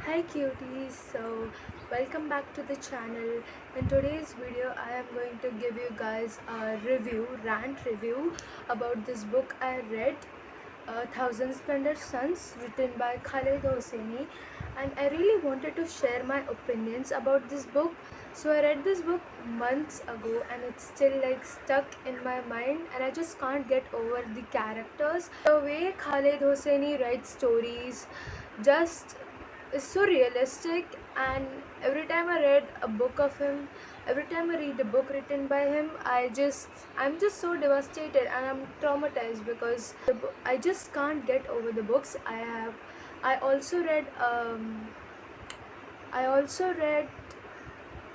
Hi cuties, so welcome back to the channel. In today's video I am going to give you guys a rant review about this book I read, Thousand Splendid Suns, written by Khaled Hosseini, and I really wanted to share my opinions about this book. So I read this book months ago and it's still like stuck in my mind and I just can't get over the characters. The way Khaled Hosseini writes stories just is so realistic, and every time I read a book of him, every time I read a book written by him, I'm just so devastated and I'm traumatized because I just can't get over the books I also read I also read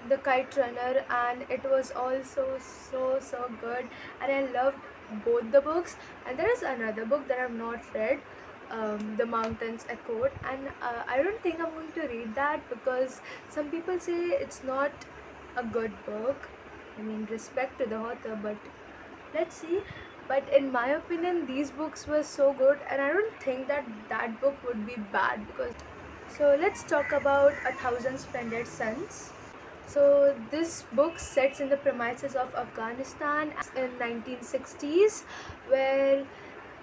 The Kite Runner, and it was also so good, and I loved both the books. And there is another book that I've not read, The Mountains Echoed, and I don't think I'm going to read that because some people say it's not a good book. I mean, respect to the author, but let's see. But in my opinion, these books were so good, and I don't think that that book would be bad because. So let's talk about A Thousand Splendid Suns. So this book sets in the premises of Afghanistan in 1960s, where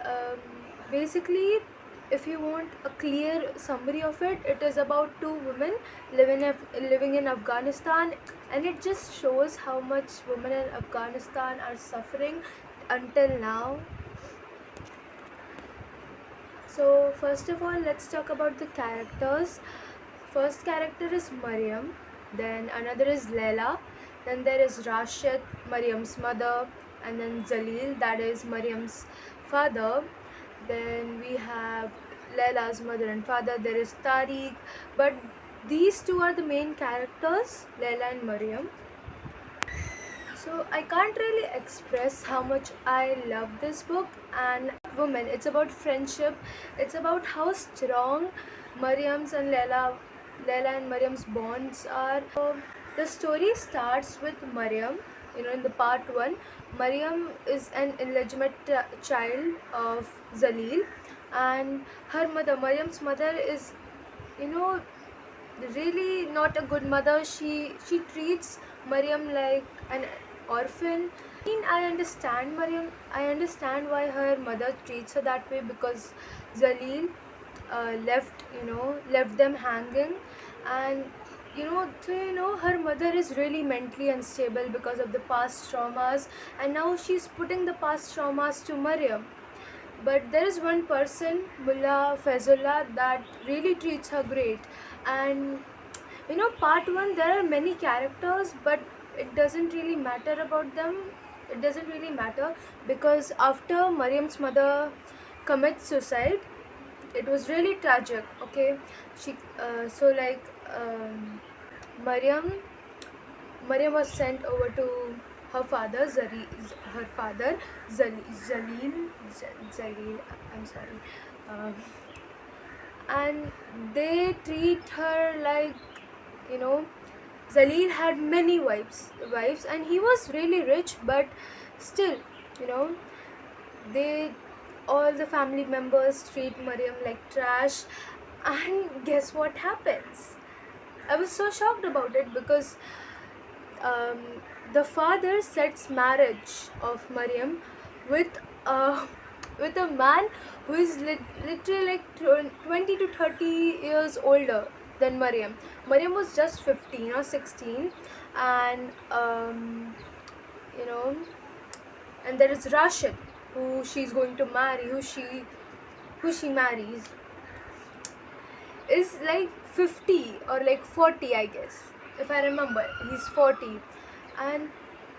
um, basically, if you want a clear summary of it, it is about two women living in Afghanistan, and it just shows how much women in Afghanistan are suffering until now. So first of all, let's talk about the characters. First character is Mariam, then another is Leila, then there is Rashid, Mariam's mother, and then Zalil, that is Mariam's father. Then we have Leila's mother and father, there is Tariq, but these two are the main characters, Leila and Mariam. So I can't really express how much I love this book. And women, it's about friendship, it's about how strong Leila and Mariam's bonds are. So the story starts with Mariam. In the part 1, Mariam is an illegitimate child of Zalil, and her mother, Mariam's mother, is you know really not a good mother. She treats Mariam like an orphan. I mean, I understand Mariam. I understand why her mother treats her that way because Zalil left them hanging, and her mother is really mentally unstable because of the past traumas, and now she's putting the past traumas to Mariam. But there is one person, Mullah Faizullah, that really treats her great. And part 1, there are many characters, but it doesn't really matter about them. It doesn't really matter because after Mariam's mother commits suicide, it was really tragic. Okay, she so like Mariam Mariam was sent over to her father, Zalil. I'm sorry. Um, and they treat her like, you know, Zalil had many wives, and he was really rich, but still, you know, they all the family members treat Mariam like trash. And guess what happens? I was so shocked about it because um, the father sets marriage of Mariam with a with a man who is literally like 20 to 30 years older than Mariam. Mariam was just 15 or 16, and you know, and there is Rashid, who she's going to marry, who she marries is like 50 or like 40, I guess, if I remember. He's 40, and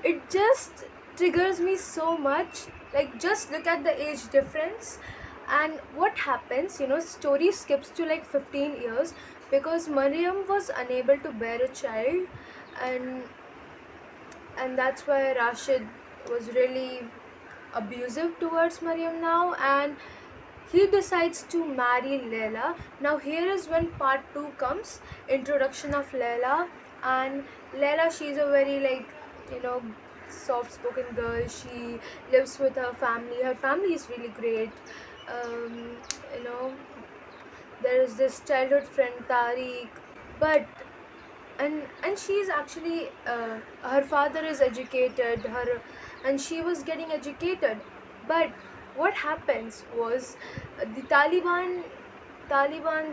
it just triggers me so much. Like, just look at the age difference. And what happens, story skips to like 15 years because Mariam was unable to bear a child, and that's why Rashid was really abusive towards Mariam now, and he decides to marry Leila. Now here is when part 2 comes, introduction of Leila. And Leila, she's a very soft spoken girl. She lives with her family. Her family is really great. um, you know there there is this childhood friend Tariq, but and she's actually her father is educated, her and she was getting educated, but what happens was the Taliban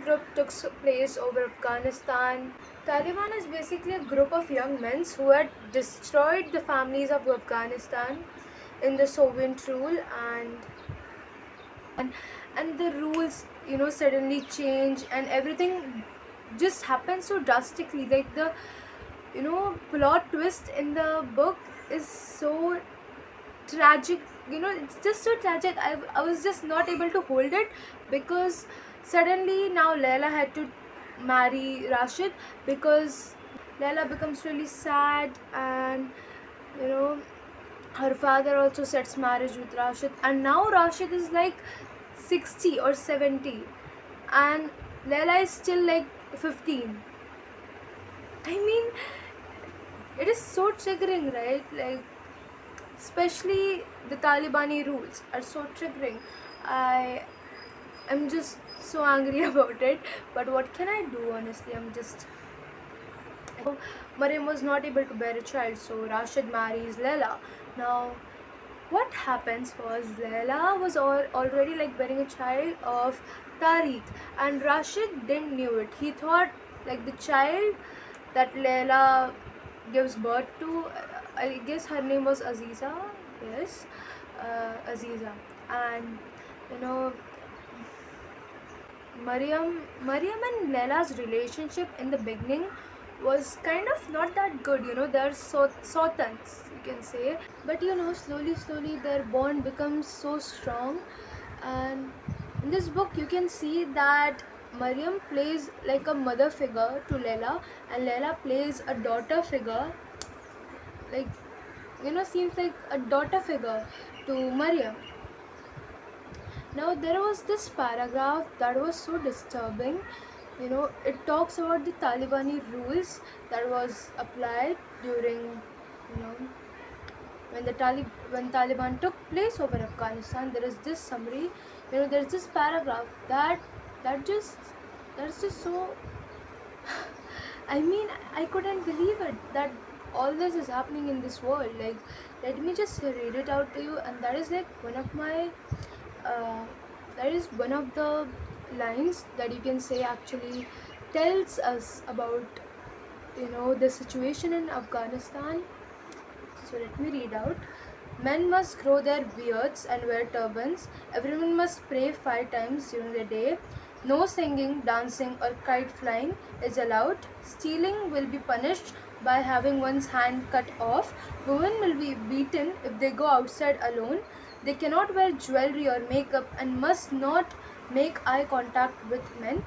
group took place over Afghanistan. Taliban is basically a group of young men who had destroyed the families of Afghanistan in the Soviet rule, and the rules, suddenly change, and everything just happens so drastically. Like the plot twist in the book is so tragic. It's just so tragic. I was just not able to hold it, because suddenly now Layla had to marry Rashid, because Layla becomes really sad, and you know her father also sets marriage with Rashid, and now Rashid is like 60 or 70, and Layla is still like 15. I mean, it is so triggering, right? Like, especially the Talibani rules are so triggering. I am just so angry about it, but what can I do? Honestly, Mariam was not able to bear a child, so Rashid marries Layla. Now, what happens was Layla was already like bearing a child of Tariq, and Rashid didn't knew it. He thought like the child that Layla gives birth to, I guess her name was Aziza. Yes, Aziza, and you know Mariam and Layla's relationship in the beginning was kind of not that good. They're sultans, you can say, but slowly their bond becomes so strong. And in this book, you can see that Mariam plays like a mother figure to Layla, and Layla plays a daughter figure, like seems like a daughter figure to Mariam. Now there was this paragraph that was so disturbing. It talks about the Talibani rules that was applied during, when Taliban took place over Afghanistan. There is this summary. There's this paragraph that's just so. I mean, I couldn't believe it that all this is happening in this world. Like, let me just read it out to you, and that is like one of my. That is one of the lines that you can say actually tells us about the situation in Afghanistan. So let me read out. Men must grow their beards and wear turbans. Everyone must pray 5 times during the day. No singing, dancing, or kite flying is allowed. Stealing will be punished by having one's hand cut off. Women will be beaten if they go outside alone. They cannot wear jewelry or makeup and must not make eye contact with men.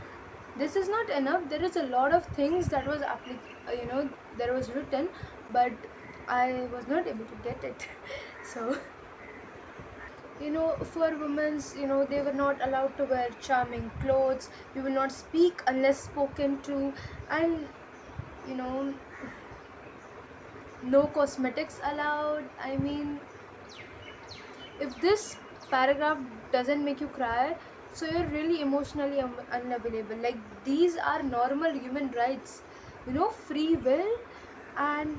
This is not enough. There is a lot of things that was there was written, but I was not able to get it. So for women, they were not allowed to wear charming clothes. We will not speak unless spoken to, and no cosmetics allowed. I mean, if this paragraph doesn't make you cry, so you're really emotionally unavailable. Like, these are normal human rights, free will. And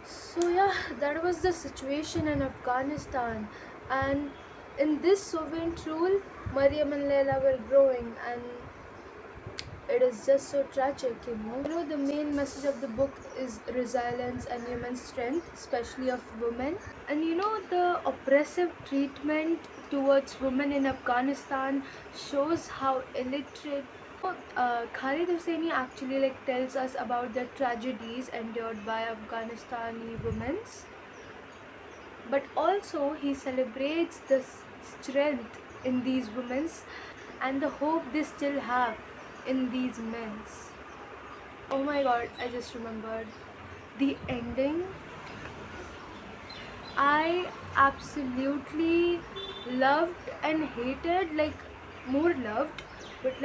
so yeah, that was the situation in Afghanistan. And in this Soviet rule, Mariam and Layla were growing, and it is just so tragic. The main message of the book is resilience and human strength, especially of women. And the oppressive treatment towards women in Afghanistan shows how illiterate. Khalid Hosseini actually tells us about the tragedies endured by Afghanistani women, but also he celebrates the strength in these women and the hope they still have in these men. Oh my god, I just remembered the ending. I absolutely loved and hated, more loved, but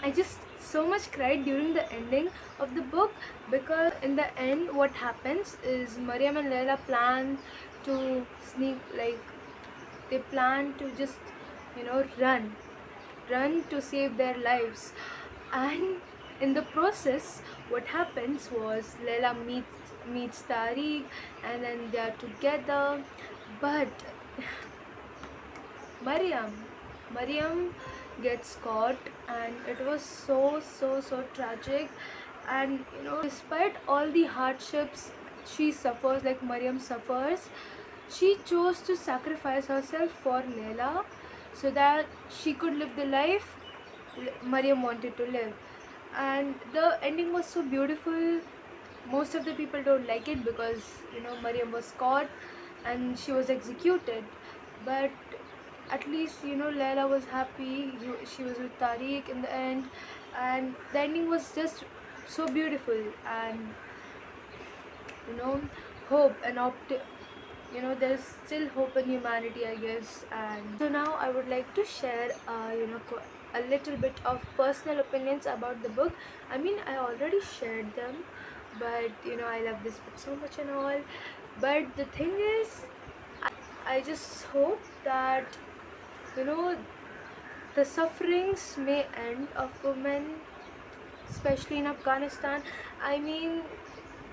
I just so much cried during the ending of the book, because in the end what happens is Mariam and Layla plan to sneak, they plan to just run, run to save their lives. And in the process, what happens was Leila meets Tariq, and then they are together. But Mariam, Mariam gets caught, and it was so tragic. And despite all the hardships she suffers, like Mariam suffers, she chose to sacrifice herself for Leila so that she could live the life Mariam wanted to live. And the ending was so beautiful. Most of the people don't like it because Mariam was caught and she was executed. But at least Laila was happy. She was with Tariq in the end, and the ending was just so beautiful. And you know hope and there's still hope in humanity, I guess. And so now I would like to share a little bit of personal opinions about the book. I mean, I already shared them, but I love this book so much and all. But the thing is, I just hope that you know the sufferings may end of women, especially in Afghanistan. I mean,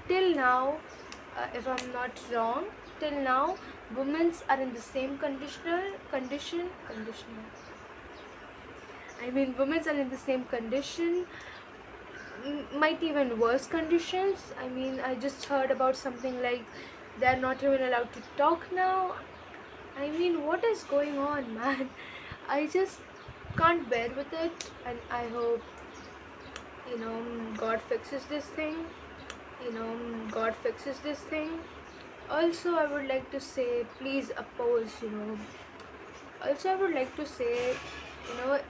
till now, if I'm not wrong, till now, women are in the same condition. I mean, women are in the same condition, might even worse conditions. I mean, I just heard about something like they're not even allowed to talk now. I mean, what is going on, man? I just can't bear with it, and I hope God fixes this thing. God fixes this thing. Also, I would like to say, please oppose. Also, I would like to say,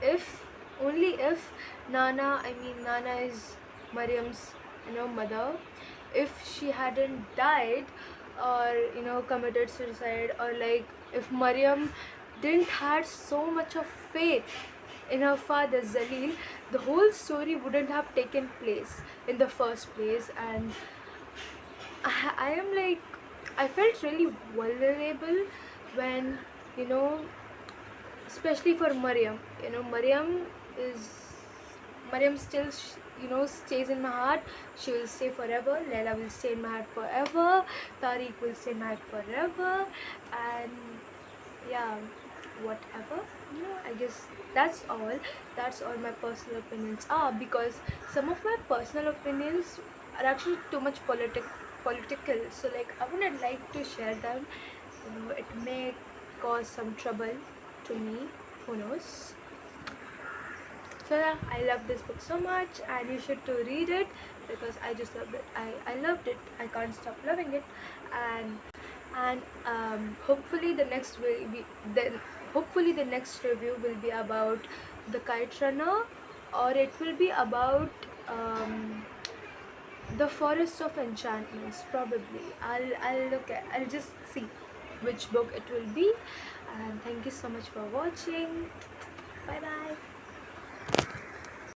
if only if Nana is Mariam's mother, if she hadn't died or committed suicide, or like if Mariam didn't had so much of faith in her father Zalil, the whole story wouldn't have taken place in the first place. And I am like, I felt really vulnerable when you know especially for Mariam. Is Mariam still stays in my heart. She will stay forever. Leila will stay in my heart forever. Tariq will stay in my heart forever. And yeah, whatever. I guess that's all my personal opinions are, because some of my personal opinions are actually too much political, so like I wouldn't like to share them. It may cause some trouble to me, who knows. So yeah, I love this book so much, and you should to read it, because I just loved it. I loved it. I can't stop loving it. And hopefully the next will be then hopefully the next review will be about the Kite Runner, or it will be about the Forest of Enchantments. Probably I'll just see which book it will be. And thank you so much for watching. Bye bye.